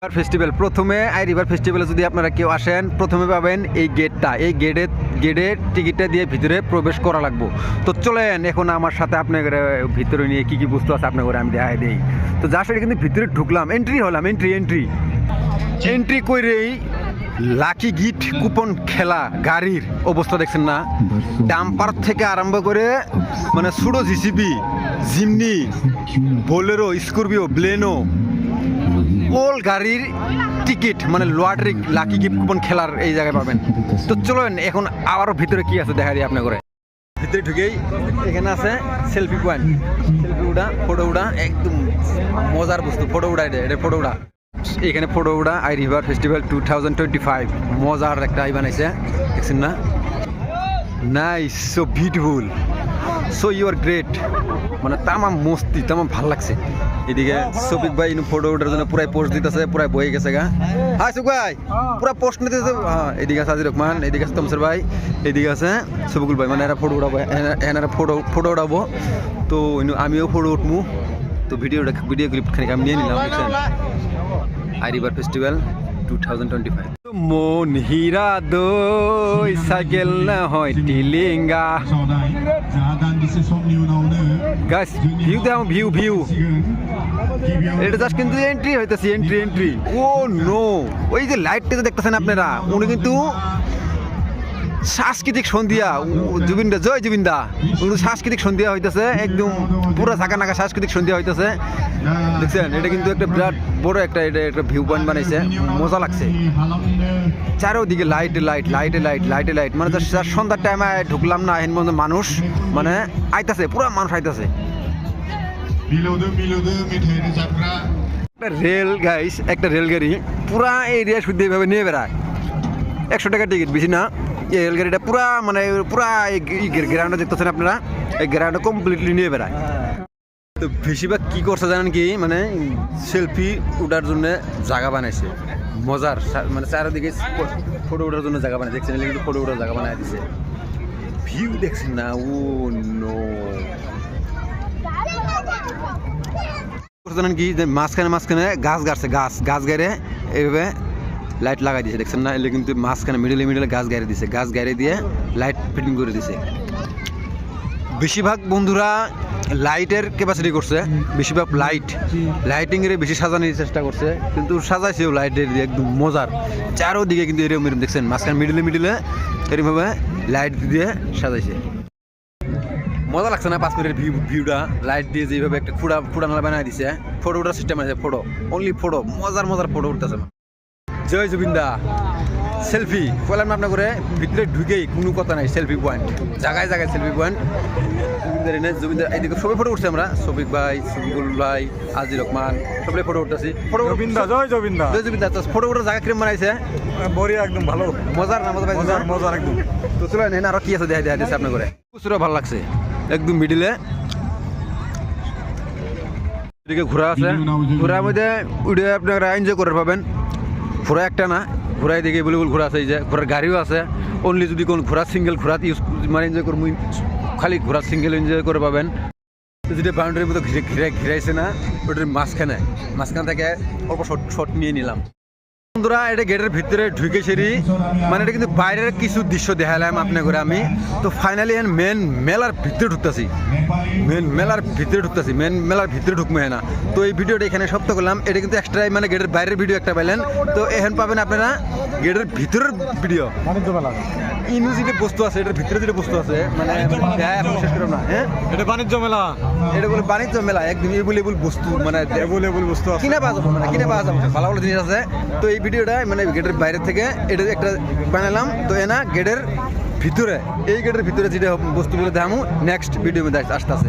Festival প্রথমে river ফেস্টিভ্যালে যদি আপনারা কেউ আসেন প্রথমে পাবেন এই গেটটা, এই গেটের টিকিটটা দিয়ে ভিতরে প্রবেশ করা লাগবে। তো চলেন এখন আমার সাথে আপনার ভিতরে নিয়ে কি কি বস্তু আছে আপনার আমি দেখাই দিই। তো যার সাথে কিন্তু ভিতরে ঢুকলাম, এন্ট্রি হলাম, এন্ট্রি করেই লাকি গিফট কুপন খেলা গাড়ির অবস্থা দেখছেন না, ডাম্পার থেকে আরম্ভ করে মানে সুডো JCB, Jimny, Bolero, Scorpio, Baleno, all গাড়ির টিকিট মানে লটারি লাকি গিফট কুপন খেলার এই জায়গায় পাবেন। তো চলেন এখন আবারও ভিতরে কি আছে দেখা দিই আপনার করে। ভিতরে ঢুকেই এখানে আছে সেলফি পয়েন্ট, সেলফি উঠা, ফটো উঠা, একদম মজার বস্তু, ফটো উঠা, এটা ফটো উঠা। এখানে ফটো উঠা রিভার ফেস্টিভ্যাল 2025 মজার একটা বানাইছে দেখছেন না, nice, so beautiful, so you are great, মানে তামাম মস্তি, তামাম ভাল লাগছে। এদিকে শফিক ভাই ফটো ওঠার জন্য পুরাই পোস্ট দিতেছে, পুরাই বয়ে গেছে গা। হাই সুক ভাই, পুরা পোস্ট নিতেছে। হ্যাঁ, এদিকে আছে আজির রহমান, এদিকে আছে তমসের ভাই, এদিকে আছে শফিকুল ভাই, মানে এরা ফটো উঠাবো, এনারা ফটো উঠাবো। তো আমিও ফটো উঠবো, তো ভিডিও ক্লিপ খানিক আমি নিয়ে নিলাম। দেখছেন রিভার ফেস্টিভ্যাল 2025। মন হীরা দই সাইকেল না হয় টিলিঙ্গা। গাইস ভিউ দাও, ভিউ এটা জাস্ট কিন্তু এন্ট্রি হইতেছে, এন্ট্রি। ও নো, ওই যে লাইটটা দেখতেছেন আপনারা, উনি কিন্তু সাংস্কৃতিক সন্ধ্যা, জুবিনদা, জয় জুবিনদা, সাংস্কৃতিক সন্ধ্যা হইতেছে, একদম পুরো ঝাঁকা নাকা সাংস্কৃতিক সন্ধ্যা হইতেছে। দেখছেন এটা কিন্তু একটা বিরাট বড় একটা ভিউ পয়েন্ট বানাইছে, মজা লাগছে। চারোদিকে লাইট, মানে সন্ধ্যার টাইমে ঢুকলাম না এখন পর্যন্ত মানুষ মানে আইতাছে, পুরো মানুষ আইতাছে। রেল গাইস, একটা রেলগাড়ি পুরা এরিয়া শুদ্ধ এইভাবে নিয়ে বেড়ায়, 100 টাকা টিকিট, বেশি না। এই রেলগাড়িটা পুরা মানে পুরা গ্রাউন্ডে দেখতেছেন আপনারা, এই গ্রাউন্ডে কমপ্লিটলি নিয়ে বেড়ায়। তো বেশিরভাগ কি করছে জানেন কি, মানে সেলফি ওঠার জন্য জায়গা বানাইছে মজার, মানে চারিদিকে ফটো ওঠার জন্য জায়গা বানাই, দেখছেন কিন্তু ফটো ওঠার জায়গা বানাই দিছে। ভিউ দেখছেন না, ও নো, জানেন কি যে মাঝখানে গাছ গাড়ে এইভাবে লাইট লাগাই দিয়েছে, দেখছেন না, এলে কিন্তু মাঝখানে মিডলে গাছ গাড়ি দিছে, গাছ গাড়ি দিয়ে লাইট ফিটিং করে দিছে। বেশিরভাগ বন্ধুরা লাইটের ক্যাপাসিটি করছে, বেশিরভাগ লাইটিংয়ের বেশি সাজানোর চেষ্টা করছে, কিন্তু সাজাইছেও লাইটের দিয়ে একদম মজার। চারোদিকে কিন্তু এরকম দেখছেন, মাঝখানে মিডলে এরকমভাবে লাইট দিয়ে সাজাইছে, মজা লাগছে না? 5 মিনিটের ভিউটা লাইট দিয়ে যেভাবে একটা ফুড়ানালা বানাই দিছে, ফটো ওঠার সিস্টেম আছে, অনলি ফটো, মজার ফটো উঠতেছে। জয় জুবিনদা সেলফি বললাম না আপনার করে, ভিতরে ঢুকেই কোনো কথা নাই, সেলফি পয়েন্ট, জায়গায় সেলফি পয়েন্ট। জুবিনদার এইদিকে সবাই ফটো উঠছে আমরা, শফিক ভাই, শফিকুল ভাই, আজির রহমান, সবাই ফটো উঠতেছি। জয় জুবিনদা ফটো ওঠার জায়গা ক্রিম বানাইছে, বড়িয়া একদম ভালো, মজার না? মজার একদম। তো চলেন এখানে আরো কি আছে দেখা দিচ্ছে আপনার করে। প্রচুর ভালো লাগছে, একদম মিডিলে এদিকে ঘোরা আছে, ঘোরার মধ্যে উঠে আপনারা এনজয় করে পাবেন। ঘোরা একটা না, ঘোরাই দিকে বলে ঘোরা আছে, এই যে ঘোরার গাড়িও আছে। অনলি যদি কোন ঘোরা সিঙ্গেল ঘোরা ইউজ মানে এনজয় করবো, খালি ঘোরা সিঙ্গেল এনজয় করে পাবেন। যেটা বাউন্ডারির মতো ঘিরাইছে না, ওটার মাঝখানে থেকে অল্প শর্ট নিয়ে নিলাম। বন্ধুরা এটা গেটের ভিতরে ঢুকে সেরি, মানে এটা কিন্তু বাইরের কিছু দৃশ্য দেখালাম আপনার করে আমি। তো ফাইনালি মেন মেলার ভিতরে ঢুকতেছি, মেন মেলার ভিতরে ঢুকবো না। তো এই ভিডিওটা এখানে সমাপ্ত করলাম। এটা কিন্তু এক্সট্রা মানে গেটের বাইরের ভিডিও একটা পাইলেন, তো এখন পাবেন আপনারা গেটের ভিতরের ভিডিও। ইনু যেটা বস্তু আছে, এটার ভিতরে যেটা বস্তু আছে, মানে এখন শেষ করলাম না। হ্যাঁ, এটা বাণিজ্য মেলা, এটা বলে বাণিজ্য মেলা, একদম এভেলেবল বস্তু, মানে এভেলেবল বস্তু আছে, কিনে পাওয়া যাবে, ভালো ভালো জিনিস আছে। তো এই ভিডিওটা মানে গেটের বাইরে থেকে এটা একটা বানালাম, তো এনা গেটের ভিতরে, এই গেটের ভিতরে যেটা বস্তুগুলো দেখামু নেক্সট ভিডিও আসতে আছে।